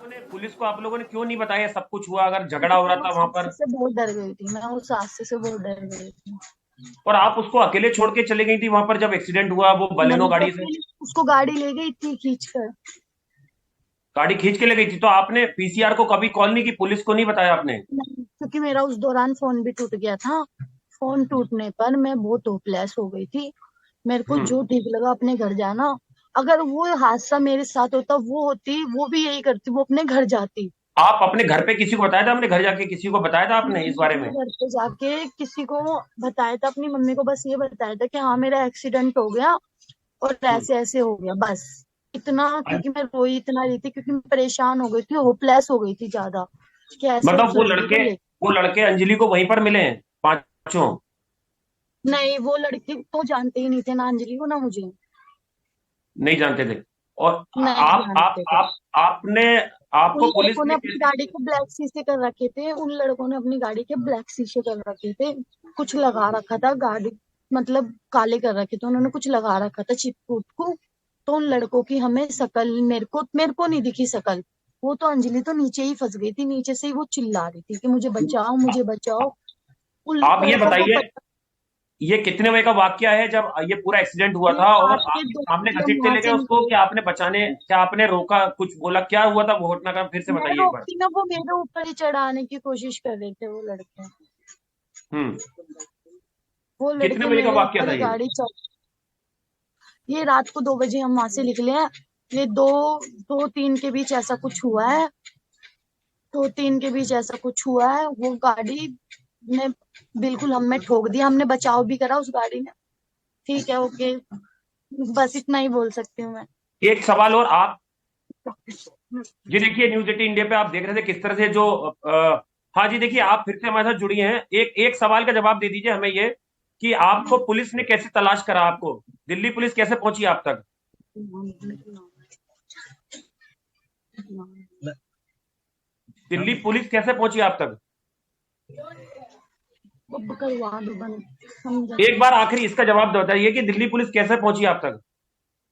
आपने पुलिस को आप लोगों ने क्यों नहीं बताया सब कुछ हुआ, अगर झगड़ा हो रहा मैं था उस वहां हादसे पर? से बहुत डर गई थी, मैं उस हादसे से बहुत डर गई थी। और आप उसको अकेले छोड़ के चले गई थी वहां पर जब एक्सीडेंट हुआ वो बलेनो नहीं, वो गाड़ी से? अकेले उसको गाड़ी ले गई थी खींच कर। गाड़ी खींच के ले गई थी तो आपने पीसीआर को कभी कॉल नहीं की, पुलिस को नहीं बताया आपने? नहीं, क्योंकि मेरा उस दौरान फोन भी टूट गया था। फोन टूटने पर मैं बहुत होपलेस हो गई थी। मेरे को हम्म। जो ठीक लगा अपने घर जाना। अगर वो हादसा मेरे साथ होता, वो होती, वो भी यही करती, वो अपने घर जाती। आप अपने घर पे किसी को बताया था, अपने घर जाके किसी को बताया था आपने मैंने इस बारे अपने में? घर पे जाके किसी को बताया था, अपनी मम्मी को बस ये बताया था कि हाँ मेरा एक्सीडेंट हो गया और हम्म। ऐसे ऐसे हो गया, बस इतना। क्योंकि मैं रोई इतना रही थी, क्योंकि मैं परेशान हो गई थी, होपलेस हो गई थी ज्यादा, कि ऐसे मतलब उस लड़के को ले। वो लड़के अंजलि को वहीं पर मिले हैं पांचों? नहीं, वो लड़के तो जानते ही नहीं थे, ना अंजलि को ना मुझे। नहीं जानते थे? और नहीं जानते थे। आप आपने उन आपको पुलिस लड़कों ने ने अपनी कैसे? गाड़ी के ब्लैक शीशे कर रखे थे, उन लड़कों ने अपनी गाड़ी के ब्लैक शीशे कर रखे थे। कुछ लगा रखा था गाड़ी, मतलब काले कर रखे थे उन्होंने, कुछ लगा रखा था चिपकूट को। तो उन लड़कों की हमें शकल, मेरे को नहीं दिखी शकल। वो तो अंजलि तो नीचे ही फंस गई थी, नीचे से ही वो चिल्ला रही थी कि मुझे बचाओ, मुझे बचाओ। उन आप ये लड़कों को बताइए, पता। ये कितने बजे का वाकया है जब ये पूरा एक्सीडेंट हुआ ये था, और रात के आपके 2 सामने बजे हम घसीटते वहां ले गए से उसको, निकले। क्या आपने बचाने, क्या आपने रोका, कुछ बोला, क्या हुआ था वो घटना का फिर से मैं बताइए एक बार। रोकती ना, वो मेरे ऊपर ही चढ़ाने की कोशिश कर रहे थे वो लड़के। हम्म। वो कितने लड़के बजे का मेरे वाकया ऊपर था ही ये? गाड़ी चढ़। ये रात को 2 बजे हम वहां से निकले हैं। ये दो तीन के बीच ऐसा कुछ हुआ है। 2-3 के बीच ऐसा कुछ हुआ है, वो गाड़ी ने बिल्कुल हमें ठोक दिया, हमने बचाव भी करा उस गाड़ी ने। ठीक है, ओके, बस इतना ही बोल सकती हूँ मैं। एक सवाल और, आप जी देखिए न्यूज 18 इंडिया पे आप देख रहे थे किस तरह से जो हाँ जी देखिए, आप फिर से हमारे साथ जुड़ी हैं। एक एक सवाल का जवाब दे दीजिए हमें ये, कि आपको पुलिस ने कैसे तलाश करा, आपको दिल्ली पुलिस कैसे पहुंची आप तक? दिल्ली पुलिस कैसे पहुंची आप तक? करवा दो बंद, समझा। एक बार आखिरी इसका जवाब बताइए कि दिल्ली पुलिस कैसे पहुंची आप तक?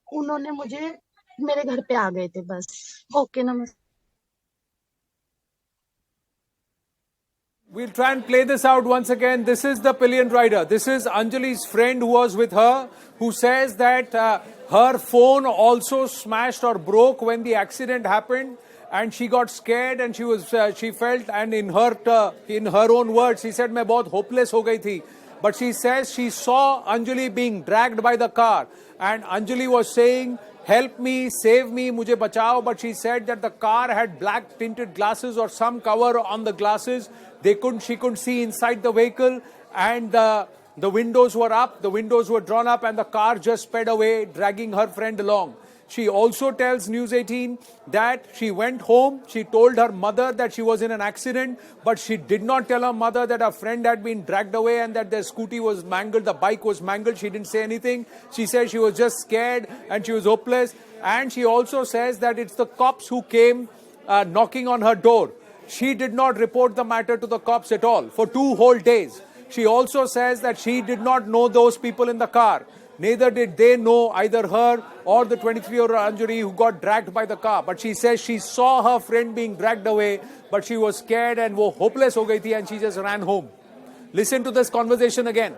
उन्होंने मुझे, मेरे घर पे आ गए थे बस। ओके, नमस्ते। We'll try and play this out once again. This is the pillion rider. This is Anjali's friend who was with her, who says that her phone also smashed or broke when the accident happened, and she got scared and she felt, and in her own words, she said, "मैं बहुत hopeless हो गई थी." But she says she saw Anjali being dragged by the car, and Anjali was saying, "Help me, save me, mujhe bachao." But she said that the car had black tinted glasses or some cover on the glasses. She couldn't see inside the vehicle, and the windows were up, the windows were drawn up, and the car just sped away, dragging her friend along. She also tells News 18 that she went home. She told her mother that she was in an accident, but she did not tell her mother that her friend had been dragged away and that their scooty was mangled, the bike was mangled. She didn't say anything. She said she was just scared and she was hopeless. And she also says that it's the cops who came knocking on her door. She did not report the matter to the cops at all for 2 whole days. She also says that she did not know those people in the car. Neither did they know either her or the 23-year-old Anjali who got dragged by the car. But she says she saw her friend being dragged away, but she was scared and wo hopeless ho gayi thi, and she just ran home. Listen to this conversation again.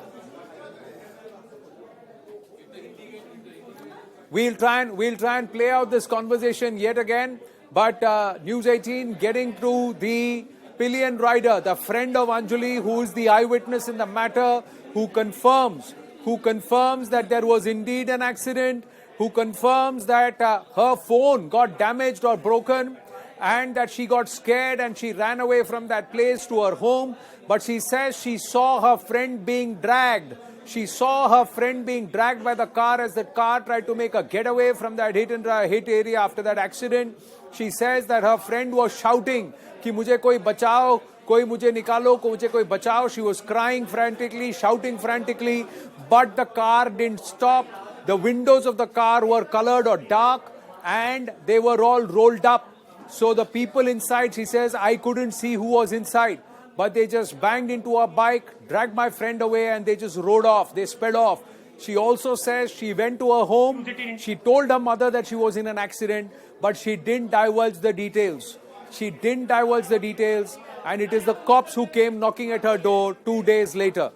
We'll try and play out this conversation yet again. But News 18 getting to the pillion rider, the friend of Anjali, who is the eyewitness in the matter, who confirms that there was indeed an accident, who confirms that her phone got damaged or broken, and that she got scared and she ran away from that place to her home. But she says she saw her friend being dragged. She saw her friend being dragged by the car as the car tried to make a getaway from that hit area after that accident. She says that her friend was shouting कि मुझे कोई बचाओ, कोई मुझे निकालो, मुझे कोई बचाओ. She was crying frantically, shouting frantically, but the car didn't stop. The windows of the car were colored or dark, and they were all rolled up. So the people inside, she says, I couldn't see who was inside, but they just banged into her bike, dragged my friend away, and they just rode off. They sped off. She also says she went to her home. She told her mother that she was in an accident, but she didn't divulge the details. She didn't divulge the details, and it is the cops who came knocking at her door 2 days later.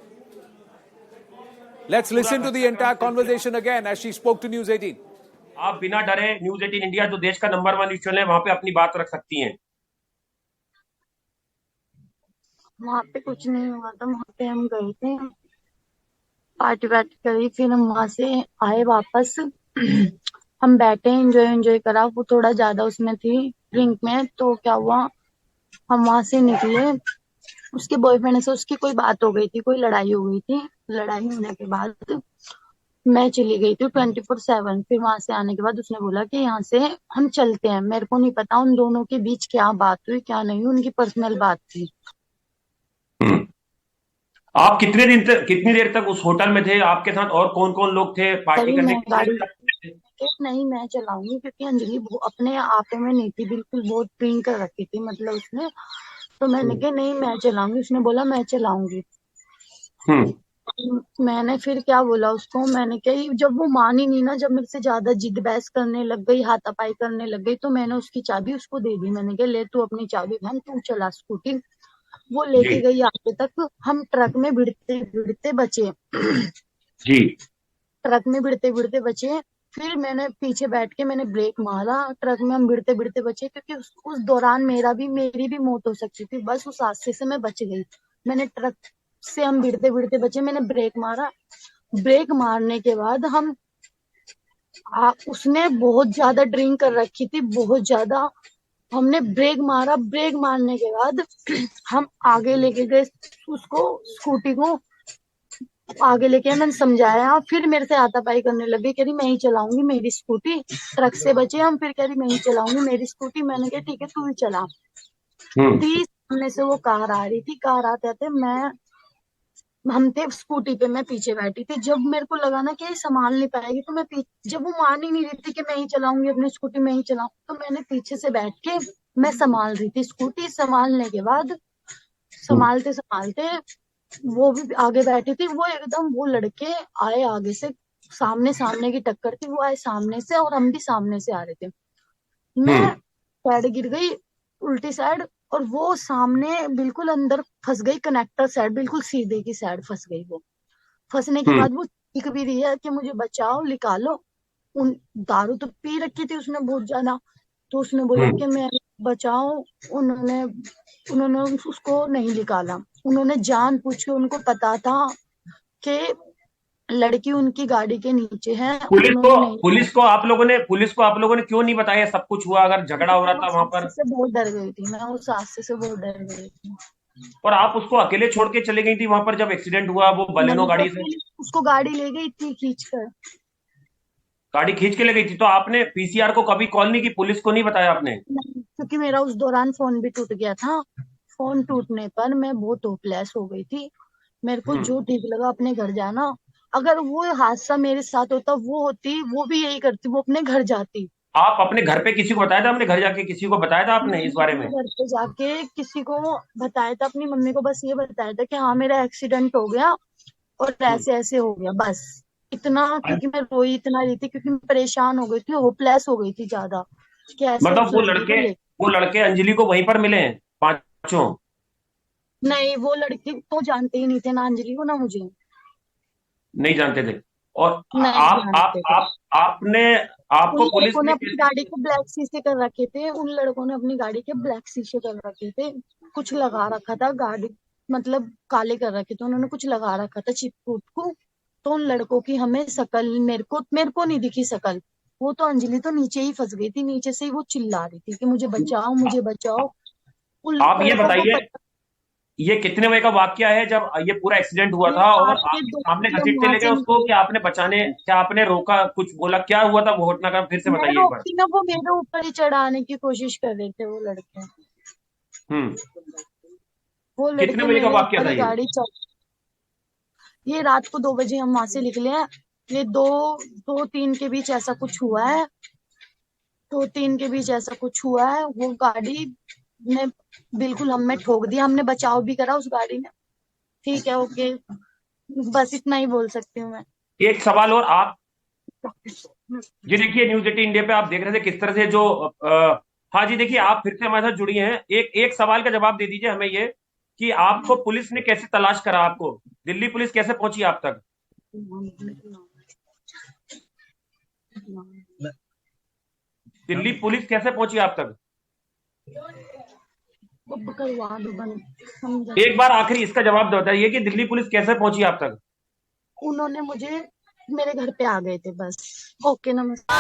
Let's listen to the entire conversation again as she spoke to News 18. आप बिना डरे news 18 India जो देश का number 1 news channel है वहां पे अपनी बात रख सकती हैं। वहां पे कुछ नहीं हुआ था, वहां पे हम गए थे, पार्टी वार्टी करी, फिर हम वहां से आए वापस। हम बैठे, एंजॉय करा, वो थोड़ा ज्यादा उसमें थी ड्रिंक में, तो क्या हुआ, हम वहां से निकले, उसके बॉयफ्रेंड से उसकी कोई बात हो गई थी, कोई लड़ाई हो गई थी। लड़ाई होने के बाद मैं चली गई थी 24/7। फिर वहां से आने के बाद उसने बोला कि यहाँ से हम चलते हैं। मेरे को नहीं पता उन दोनों के बीच क्या बात हुई क्या नहीं, उनकी पर्सनल बात थी। आप कितनी देर तक उस होटल में थे? आपके साथ और कौन कौन लोग थे पार्टी करने मैं के गाड़ी लिए? नहीं, मैं चलाऊंगी, क्योंकि अंजलि अपने आपे में नहीं थी, बिल्कुल बहुत ड्रिंक कर रखी थी मतलब उसने। तो मैंने कहा नहीं मैं चलाऊंगी, उसने बोला मैं चलाऊंगी। मैंने फिर क्या बोला उसको, मैंने कही, जब वो मानी नहीं ना, जब मेरे से ज्यादा जिद बहस करने लग गई, हाथापाई करने लग गई, तो मैंने उसकी चाबी उसको दे दी। मैंने कहा ले तू अपनी चाबी बहन, तू चला स्कूटी। वो लेके गई आगे तक, हम ट्रक में भिड़ते भिड़ते बचे। जी। ट्रक में भिड़ते भिड़ते बचे। फिर मैंने पीछे बैठ के मैंने ब्रेक मारा, ट्रक में हम भिड़ते भिड़ते बचे, क्योंकि उस दौरान मेरी भी मौत हो सकती थी। बस उस हादसे से मैं बच गई। मैंने ट्रक से हम भिड़ते भिड़ते बचे, मैंने ब्रेक मारा। ब्रेक मारने के बाद उसने बहुत ज्यादा ड्रिंक कर रखी थी, बहुत ज्यादा। हमने ब्रेक मारा, ब्रेक मारने के बाद हम आगे लेके गए उसको, स्कूटी को आगे लेके, मैंने समझाया। फिर मेरे से हाथापाई करने लगी, कह रही मैं ही चलाऊंगी मेरी स्कूटी। ट्रक से बचे हम, फिर कह रही मैं ही चलाऊंगी मेरी स्कूटी। मैंने कहा ठीक है तू ही चला। 30 सामने से वो कार आ रही थी, कार आते आते हम थे स्कूटी पे, मैं पीछे बैठी थी। जब मेरे को लगा ना कि ये संभाल नहीं पाएगी, तो मैं जब वो मान ही नहीं रही थी कि मैं ही चलाऊंगी अपनी स्कूटी, मैं ही चलाऊं, तो मैंने पीछे से बैठ के मैं संभाल रही थी स्कूटी। संभालने के बाद संभालते संभालते वो भी आगे बैठी थी, वो एकदम वो लड़के आए आगे से, सामने की टक्कर थी, वो आए सामने से और हम भी सामने से आ रहे थे। मैं साइड गिर गई, उल्टी साइड, और वो सामने बिल्कुल अंदर फंस गई, कनेक्टर साइड बिल्कुल सीधे की साइड फंस गई। वो फंसने के बाद वो चीख भी रही है कि मुझे बचाओ, निकालो। उन दारू तो पी रखी थी उसने बहुत ज्यादा, तो उसने बोला कि मैं बचाओ। उन्होंने उसको नहीं निकाला। उन्होंने जान पूछ के, उनको पता था कि लड़की उनकी गाड़ी के नीचे है। पुलिस को आप लोगों ने क्यों नहीं बताया सब कुछ हुआ, अगर झगड़ा हो रहा था वहां पर? से बहुत डर गई थी मैं, उस हादसे से बहुत डर गई थी। और आप उसको अकेले छोड़ के चले गई थी वहां पर जब एक्सीडेंट हुआ, वो बलेनो गाड़ी से? उसको गाड़ी ले गई थी खींचकर, गाड़ी खींच के ले गई थी। तो आपने पीसीआर को कभी कॉल नहीं की, पुलिस को नहीं बताया आपने? नहीं, क्योंकि मेरा उस दौरान फोन भी टूट गया था। फोन टूटने पर मैं बहुत होपलेस हो गई थी। मेरे को जो ठीक लगा अपने घर जाना। अगर वो हादसा मेरे साथ होता, वो भी यही करती, वो अपने घर जाती। आप अपने घर पे किसी को बताया था? अपने घर जाके किसी को बताया था आपने इस बारे में? घर पे जाके किसी को बताया था, अपनी मम्मी को बस ये बताया था कि हाँ मेरा एक्सीडेंट हो गया और ऐसे ऐसे हो गया, बस इतना। क्योंकि मैं रोई इतना रही थी, क्योंकि मैं परेशान हो गई थी, होपलेस हो गई थी ज्यादा। मतलब वो लड़के अंजलि को वहीं पर मिले हैं पांचों? नहीं, वो लड़के तो जानते ही नहीं थे, ना अंजलि को ना मुझे। नहीं जानते थे। और आपको पुलिस ने अपनी गाड़ी के ब्लैक शीशे कर रखे थे, उन लड़कों ने अपनी गाड़ी के ब्लैक शीशे कर रखे थे, कुछ लगा रखा था गाड़ी, मतलब काले कर रखे थे उन्होंने, कुछ लगा रखा था चिपकूट को। तो उन लड़कों की हमें शकल, मेरे को नहीं दिखी शकल। वो तो अंजलि तो नीचे ही फंस गई थी, नीचे से ही वो चिल्ला रही थी कि मुझे बचाओ मुझे बचाओ। आप ये बताइए, ये कितने बजे का वाकया है जब ये पूरा एक्सीडेंट हुआ था और आप सामने घसीटते ले गए उसको, कि आपने बचाने, क्या आपने रोका, कुछ बोला, क्या हुआ था वो घटना का फिर से बताइए एक बार। वो मेरे ऊपर ही चढ़ाने की कोशिश कर रहे थे वो लड़के। वो लड़के कितने बजे का वाकया था गाड़ी ये रात को 2 बजे हम वहां से निकले हैं। ये 2-3 के बीच ऐसा कुछ हुआ है, 2-3 के बीच ऐसा कुछ हुआ है। वो गाड़ी ने बिल्कुल हमें ठोक दिया, हमने बचाव भी करा उस गाड़ी ने। ठीक है, ओके, बस इतना ही बोल सकती हूँ मैं। एक सवाल और, आप ये देखिए न्यूज 18 इंडिया पे आप देख रहे थे किस तरह से जो हाँ जी, देखिए आप फिर से हमारे साथ जुड़ी हैं। एक सवाल का जवाब दे दीजिए हमें ये कि आपको पुलिस ने कैसे तलाश करा, आपको दिल्ली पुलिस कैसे पहुंची आप तक? दिल्ली पुलिस कैसे पहुंची आप तक? अब करवा दो बंद, समझा। एक बार आखिरी इसका जवाब बताइए कि दिल्ली पुलिस कैसे पहुंची आप तक? उन्होंने मुझे मेरे घर पे आ गए थे बस। ओके, नमस्ते।